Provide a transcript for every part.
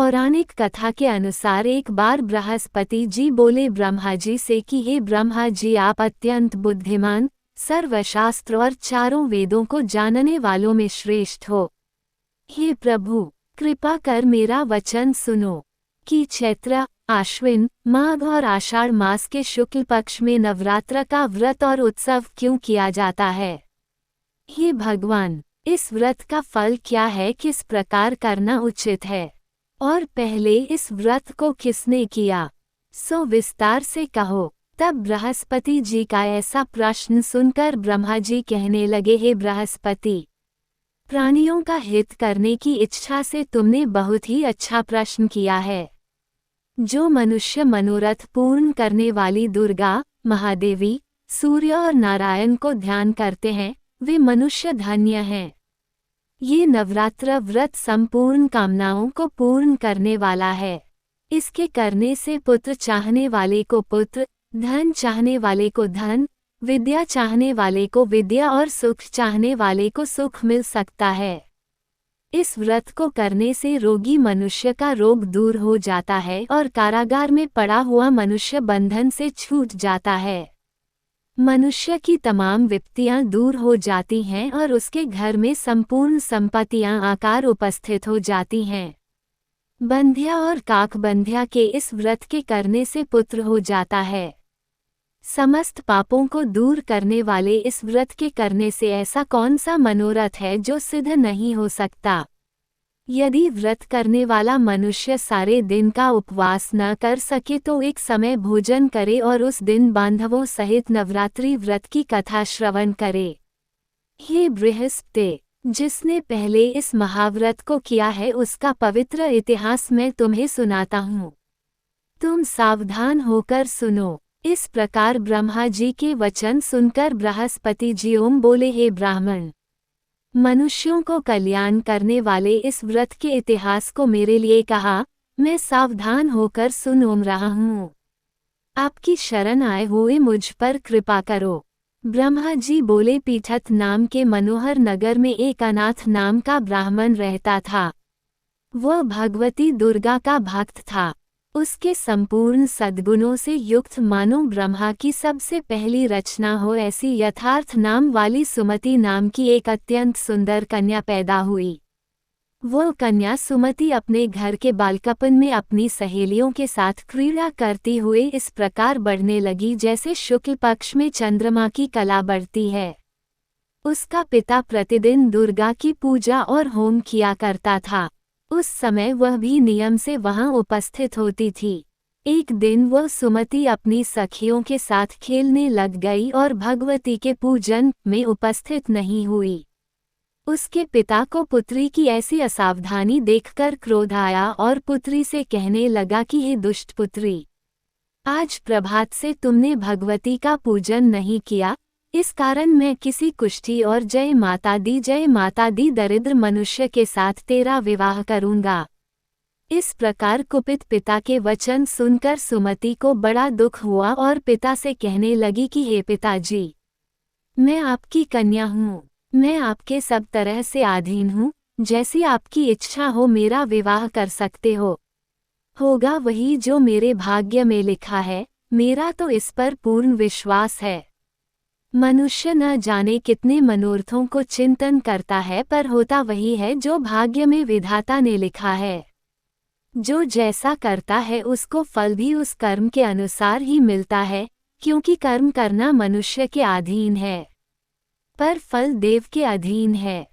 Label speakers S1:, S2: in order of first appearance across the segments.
S1: पौराणिक कथा के अनुसार एक बार बृहस्पति जी बोले ब्रह्मा जी से कि हे ब्रह्मा जी, आप अत्यंत बुद्धिमान, सर्वशास्त्र और चारों वेदों को जानने वालों में श्रेष्ठ हो। हे प्रभु, कृपा कर मेरा वचन सुनो कि चैत्र, आश्विन, माघ और आषाढ़ मास के शुक्ल पक्ष में नवरात्र का व्रत और उत्सव क्यों किया जाता है। हे भगवान, इस व्रत का फल क्या है, किस प्रकार करना उचित है, और पहले इस व्रत को किसने किया, सो विस्तार से कहो। तब बृहस्पति जी का ऐसा प्रश्न सुनकर ब्रह्मा जी कहने लगे, हे बृहस्पति, प्राणियों का हित करने की इच्छा से तुमने बहुत ही अच्छा प्रश्न किया है। जो मनुष्य मनोरथ पूर्ण करने वाली दुर्गा, महादेवी, सूर्य और नारायण को ध्यान करते हैं, वे मनुष्य धन्य हैं। ये नवरात्र व्रत संपूर्ण कामनाओं को पूर्ण करने वाला है। इसके करने से पुत्र चाहने वाले को पुत्र, धन चाहने वाले को धन, विद्या चाहने वाले को विद्या और सुख चाहने वाले को सुख मिल सकता है। इस व्रत को करने से रोगी मनुष्य का रोग दूर हो जाता है और कारागार में पड़ा हुआ मनुष्य बंधन से छूट जाता है। मनुष्य की तमाम विपत्तियां दूर हो जाती हैं और उसके घर में संपूर्ण संपत्तियां आकार उपस्थित हो जाती हैं। बंध्या और काकबंध्या के इस व्रत के करने से पुत्र हो जाता है। समस्त पापों को दूर करने वाले इस व्रत के करने से ऐसा कौन सा मनोरथ है जो सिद्ध नहीं हो सकता। यदि व्रत करने वाला मनुष्य सारे दिन का उपवास न कर सके तो एक समय भोजन करे और उस दिन बांधवों सहित नवरात्रि व्रत की कथा श्रवण करे। हे बृहस्पति, जिसने पहले इस महाव्रत को किया है उसका पवित्र इतिहास मैं तुम्हें सुनाता हूँ। तुम सावधान होकर सुनो। इस प्रकार ब्रह्मा जी के वचन सुनकर बृहस्पति जी ओम बोले, हे ब्राह्मण, मनुष्यों को कल्याण करने वाले इस व्रत के इतिहास को मेरे लिए कहा, मैं सावधान होकर सुन ओम रहा हूँ। आपकी शरण आए हुए मुझ पर कृपा करो। ब्रह्मा जी बोले, पीठत नाम के मनोहर नगर में एक अनाथ नाम का ब्राह्मण रहता था। वह भगवती दुर्गा का भक्त था। उसके संपूर्ण सद्गुणों से युक्त मानो ब्रह्मा की सबसे पहली रचना हो ऐसी यथार्थ नाम वाली सुमति नाम की एक अत्यंत सुंदर कन्या पैदा हुई। वह कन्या सुमति अपने घर के बालकपन में अपनी सहेलियों के साथ क्रीड़ा करती हुए इस प्रकार बढ़ने लगी जैसे शुक्ल पक्ष में चंद्रमा की कला बढ़ती है। उसका पिता प्रतिदिन दुर्गा की पूजा और होम किया करता था। उस समय वह भी नियम से वहां उपस्थित होती थी। एक दिन वह सुमति अपनी सखियों के साथ खेलने लग गई और भगवती के पूजन में उपस्थित नहीं हुई। उसके पिता को पुत्री की ऐसी असावधानी देखकर क्रोध आया और पुत्री से कहने लगा कि हे दुष्ट पुत्री, आज प्रभात से तुमने भगवती का पूजन नहीं किया, इस कारण मैं किसी कुष्ठी और जय माता दी दरिद्र मनुष्य के साथ तेरा विवाह करूंगा। इस प्रकार कुपित पिता के वचन सुनकर सुमति को बड़ा दुख हुआ और पिता से कहने लगी कि हे पिताजी, मैं आपकी कन्या हूँ, मैं आपके सब तरह से अधीन हूँ, जैसी आपकी इच्छा हो मेरा विवाह कर सकते हो। होगा वही जो मेरे भाग्य में लिखा है, मेरा तो इस पर पूर्ण विश्वास है। मनुष्य न जाने कितने मनोरथों को चिंतन करता है, पर होता वही है जो भाग्य में विधाता ने लिखा है। जो जैसा करता है उसको फल भी उस कर्म के अनुसार ही मिलता है, क्योंकि कर्म करना मनुष्य के अधीन है, पर फल देव के अधीन है।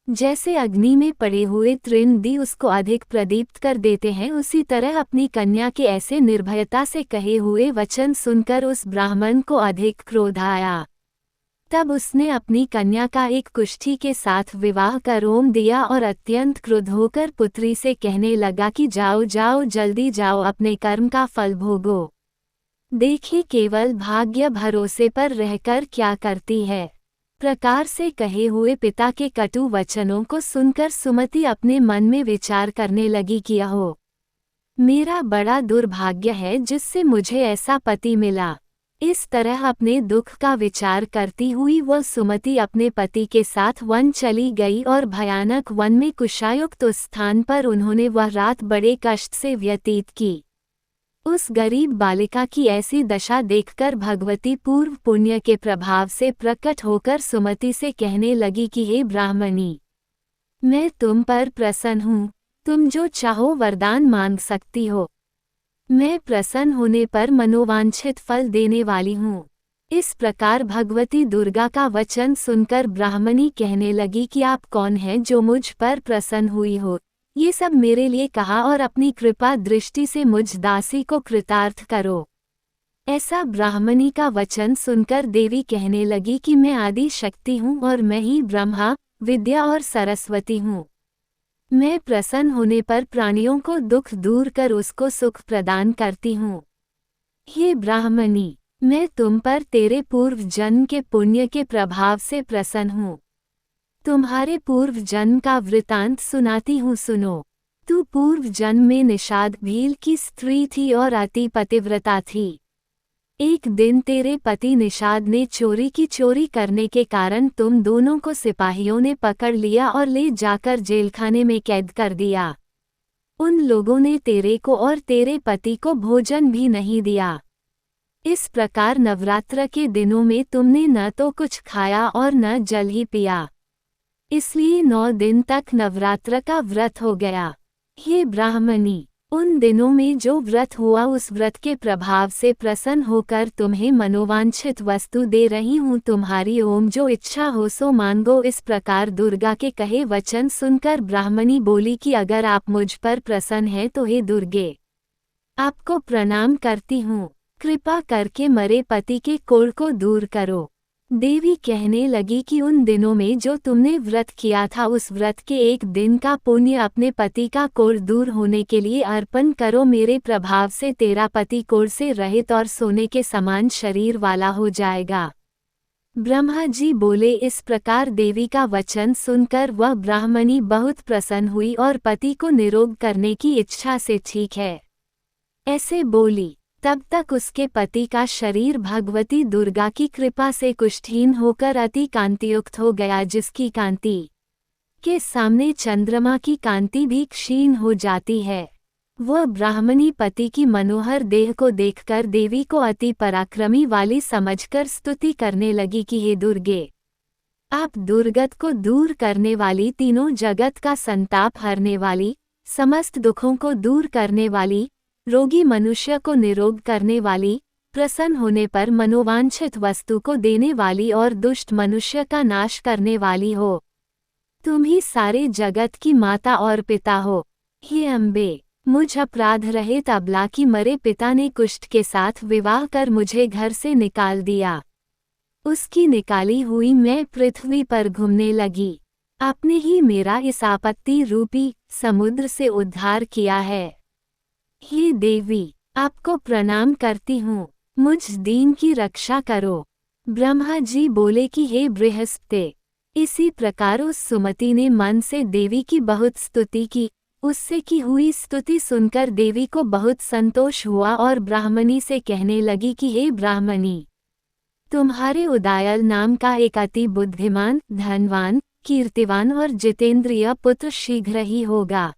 S1: जैसे अग्नि में पड़े हुए तृण उसको अधिक प्रदीप्त कर देते हैं, उसी तरह अपनी कन्या के ऐसे निर्भयता से कहे हुए वचन सुनकर उस ब्राह्मण को अधिक क्रोध आया। तब उसने अपनी कन्या का एक कुष्ठी के साथ विवाह कर होम दिया और अत्यंत क्रुद्ध होकर पुत्री से कहने लगा कि जाओ जाओ, जल्दी जाओ, अपने कर्म का फल भोगो। देखिए केवल भाग्य भरोसे पर रहकर क्या करती है। प्रकार से कहे हुए पिता के कटु वचनों को सुनकर सुमति अपने मन में विचार करने लगी कि हो, मेरा बड़ा दुर्भाग्य है जिससे मुझे ऐसा पति मिला। इस तरह अपने दुख का विचार करती हुई वह सुमति अपने पति के साथ वन चली गई और भयानक वन में कुशायुक्त उस स्थान पर उन्होंने वह रात बड़े कष्ट से व्यतीत की। उस गरीब बालिका की ऐसी दशा देखकर भगवती पूर्व पुण्य के प्रभाव से प्रकट होकर सुमति से कहने लगी कि हे ब्राह्मणी, मैं तुम पर प्रसन्न हूँ, तुम जो चाहो वरदान मांग सकती हो। मैं प्रसन्न होने पर मनोवांछित फल देने वाली हूँ। इस प्रकार भगवती दुर्गा का वचन सुनकर ब्राह्मणी कहने लगी कि आप कौन हैं जो मुझ पर प्रसन्न हुई हो, ये सब मेरे लिए कहा और अपनी कृपा दृष्टि से मुझ दासी को कृतार्थ करो। ऐसा ब्राह्मणी का वचन सुनकर देवी कहने लगी कि मैं आदि शक्ति हूँ और मैं ही ब्रह्मा, विद्या और सरस्वती हूँ। मैं प्रसन्न होने पर प्राणियों को दुख दूर कर उसको सुख प्रदान करती हूँ। हे ब्राह्मणी, मैं तुम पर तेरे पूर्व जन्म के पुण्य के प्रभाव से प्रसन्न हूँ। तुम्हारे पूर्व जन्म का वृतांत सुनाती हूँ, सुनो। तू पूर्व जन्म में निषाद भील की स्त्री थी और अति पतिव्रता थी। एक दिन तेरे पति निषाद ने चोरी करने के कारण तुम दोनों को सिपाहियों ने पकड़ लिया और ले जाकर जेलखाने में कैद कर दिया। उन लोगों ने तेरे को और तेरे पति को भोजन भी नहीं दिया। इस प्रकार नवरात्र के दिनों में तुमने न तो कुछ खाया और न जल ही पिया। इसलिए 9 दिन तक नवरात्र का व्रत हो गया। हे ब्राह्मणी, उन दिनों में जो व्रत हुआ उस व्रत के प्रभाव से प्रसन्न होकर तुम्हें मनोवांछित वस्तु दे रही हूँ। तुम्हारी ओम जो इच्छा हो सो मांगो। इस प्रकार दुर्गा के कहे वचन सुनकर ब्राह्मणी बोली कि अगर आप मुझ पर प्रसन्न हैं तो हे दुर्गे, आपको प्रणाम करती हूँ। कृपा करके मरे पति के कोढ़ को दूर करो। देवी कहने लगी कि उन दिनों में जो तुमने व्रत किया था उस व्रत के एक दिन का पुण्य अपने पति का कोढ़ दूर होने के लिए अर्पण करो। मेरे प्रभाव से तेरा पति कोढ़ से रहित और सोने के समान शरीर वाला हो जाएगा। ब्रह्मा जी बोले। इस प्रकार देवी का वचन सुनकर वह ब्राह्मणी बहुत प्रसन्न हुई और पति को निरोग करने की इच्छा से ठीक है ऐसे बोली। तब तक उसके पति का शरीर भगवती दुर्गा की कृपा से कुष्ठहीन होकर अति कांतियुक्त हो गया, जिसकी कांति के सामने चंद्रमा की कांति भी क्षीण हो जाती है। वह ब्राह्मणी पति की मनोहर देह को देखकर देवी को अति पराक्रमी वाली समझकर स्तुति करने लगी कि हे दुर्गे, आप दुर्गत को दूर करने वाली, तीनों जगत का संताप हरने वाली, समस्त दुखों को दूर करने वाली, रोगी मनुष्य को निरोग करने वाली, प्रसन्न होने पर मनोवांछित वस्तु को देने वाली और दुष्ट मनुष्य का नाश करने वाली हो। तुम ही सारे जगत की माता और पिता हो। हे अम्बे, मुझ अपराध रहित अबला की मरे पिता ने कुष्ठ के साथ विवाह कर मुझे घर से निकाल दिया। उसकी निकाली हुई मैं पृथ्वी पर घूमने लगी। आपने ही मेरा इस आपत्ति रूपी समुद्र से उद्धार किया है। हे देवी, आपको प्रणाम करती हूँ, मुझ दीन की रक्षा करो। ब्रह्मा जी बोले कि हे बृहस्पति। इसी प्रकार उस सुमति ने मन से देवी की बहुत स्तुति की। उससे की हुई स्तुति सुनकर देवी को बहुत संतोष हुआ और ब्राह्मणी से कहने लगी कि हे ब्राह्मणी, तुम्हारे उदायल नाम का एक अति बुद्धिमान, धनवान, कीर्तिवान और जितेंद्रिय पुत्र शीघ्र ही होगा।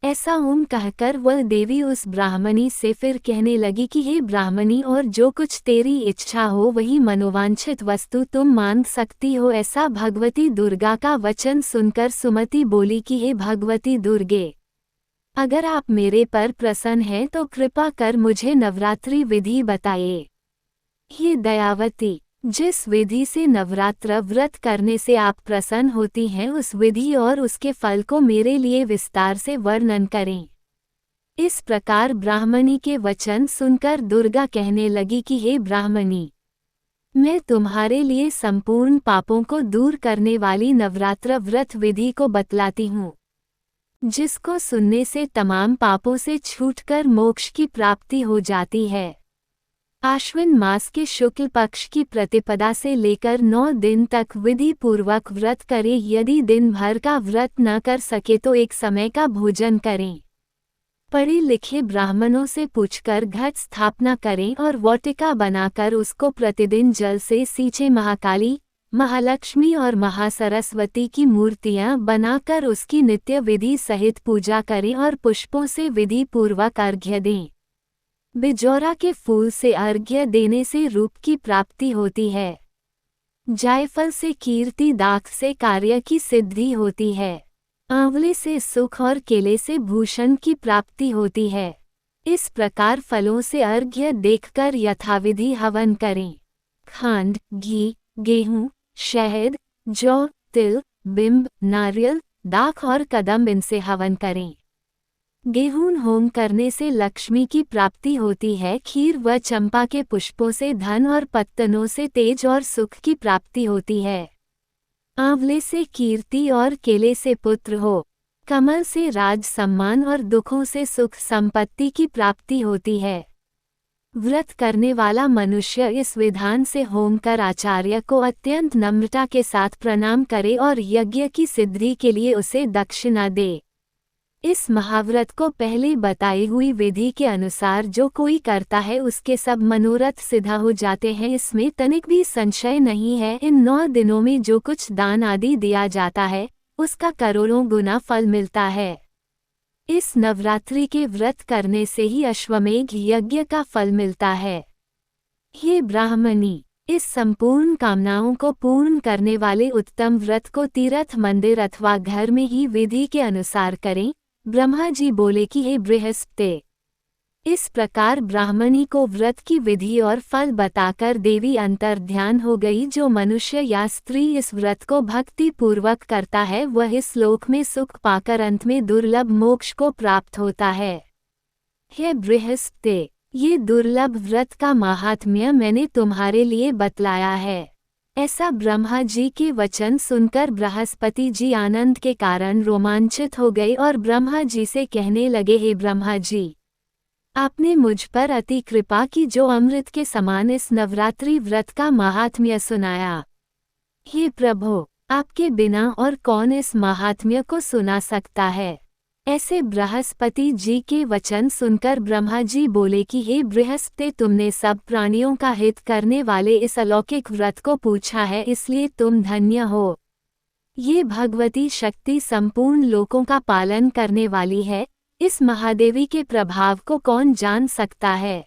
S1: ऐसा ओम कहकर वह देवी उस ब्राह्मणी से फिर कहने लगी कि हे ब्राह्मणी, और जो कुछ तेरी इच्छा हो वही मनोवांछित वस्तु तुम मांग सकती हो। ऐसा भगवती दुर्गा का वचन सुनकर सुमति बोली कि हे भगवती दुर्गे, अगर आप मेरे पर प्रसन्न हैं तो कृपा कर मुझे नवरात्रि विधि बताइए। हे दयावती, जिस विधि से नवरात्र व्रत करने से आप प्रसन्न होती हैं उस विधि और उसके फल को मेरे लिए विस्तार से वर्णन करें। इस प्रकार ब्राह्मणी के वचन सुनकर दुर्गा कहने लगी कि हे ब्राह्मणी, मैं तुम्हारे लिए संपूर्ण पापों को दूर करने वाली नवरात्र व्रत विधि को बतलाती हूँ, जिसको सुनने से तमाम पापों से छूटकर मोक्ष की प्राप्ति हो जाती है। आश्विन मास के शुक्ल पक्ष की प्रतिपदा से लेकर 9 दिन तक विधि पूर्वक व्रत करें। यदि दिन भर का व्रत न कर सके तो एक समय का भोजन करें। पढ़े लिखे ब्राह्मणों से पूछकर घट स्थापना करें और वाटिका बनाकर उसको प्रतिदिन जल से सींचे। महाकाली, महालक्ष्मी और महासरस्वती की मूर्तियां बनाकर उसकी नित्य विधि सहित पूजा करें और पुष्पों से विधि पूर्वक अर्घ्य दें। बिजौरा के फूल से अर्घ्य देने से रूप की प्राप्ति होती है। जायफल से कीर्ति, दाख से कार्य की सिद्धि होती है। आंवले से सुख और केले से भूषण की प्राप्ति होती है। इस प्रकार फलों से अर्घ्य देखकर यथाविधि हवन करें। खांड, घी, गेहूं, शहद, जौ, तिल, बिंब, नारियल, दाख और कदम्ब इनसे हवन करें। गेहूं होम करने से लक्ष्मी की प्राप्ति होती है। खीर व चंपा के पुष्पों से धन और पत्तनों से तेज और सुख की प्राप्ति होती है। आंवले से कीर्ति और केले से पुत्र हो। कमल से राज सम्मान और दुखों से सुख संपत्ति की प्राप्ति होती है। व्रत करने वाला मनुष्य इस विधान से होम कर आचार्य को अत्यंत नम्रता के साथ प्रणाम करे और यज्ञ की सिद्धि के लिए उसे दक्षिणा दे। इस महाव्रत को पहले बताई हुई विधि के अनुसार जो कोई करता है उसके सब मनोरथ सिद्ध हो जाते हैं। इसमें तनिक भी संशय नहीं है। इन 9 दिनों में जो कुछ दान आदि दिया जाता है उसका करोड़ों गुना फल मिलता है। इस नवरात्रि के व्रत करने से ही अश्वमेघ यज्ञ का फल मिलता है। हे ब्राह्मणी, इस संपूर्ण कामनाओं को पूर्ण करने वाले उत्तम व्रत को तीर्थ, मंदिर अथवा घर में ही विधि के अनुसार करें। ब्रह्मा जी बोले कि हे बृहस्पति, इस प्रकार ब्राह्मणी को व्रत की विधि और फल बताकर देवी अंतर ध्यान हो गई। जो मनुष्य या स्त्री इस व्रत को भक्ति पूर्वक करता है वह इस लोक में सुख पाकर अंत में दुर्लभ मोक्ष को प्राप्त होता है। हे बृहस्पति, ये दुर्लभ व्रत का महात्म्य मैंने तुम्हारे लिए बतलाया है। ऐसा ब्रह्मा जी के वचन सुनकर बृहस्पति जी आनंद के कारण रोमांचित हो गए और ब्रह्मा जी से कहने लगे, हे ब्रह्मा जी, आपने मुझ पर अति कृपा की जो अमृत के समान इस नवरात्रि व्रत का महात्म्य सुनाया। हे प्रभु, आपके बिना और कौन इस महात्म्य को सुना सकता है। ऐसे बृहस्पति जी के वचन सुनकर ब्रह्मा जी बोले कि हे बृहस्पति, तुमने सब प्राणियों का हित करने वाले इस अलौकिक व्रत को पूछा है, इसलिए तुम धन्य हो। ये भगवती शक्ति संपूर्ण लोकों का पालन करने वाली है। इस महादेवी के प्रभाव को कौन जान सकता है।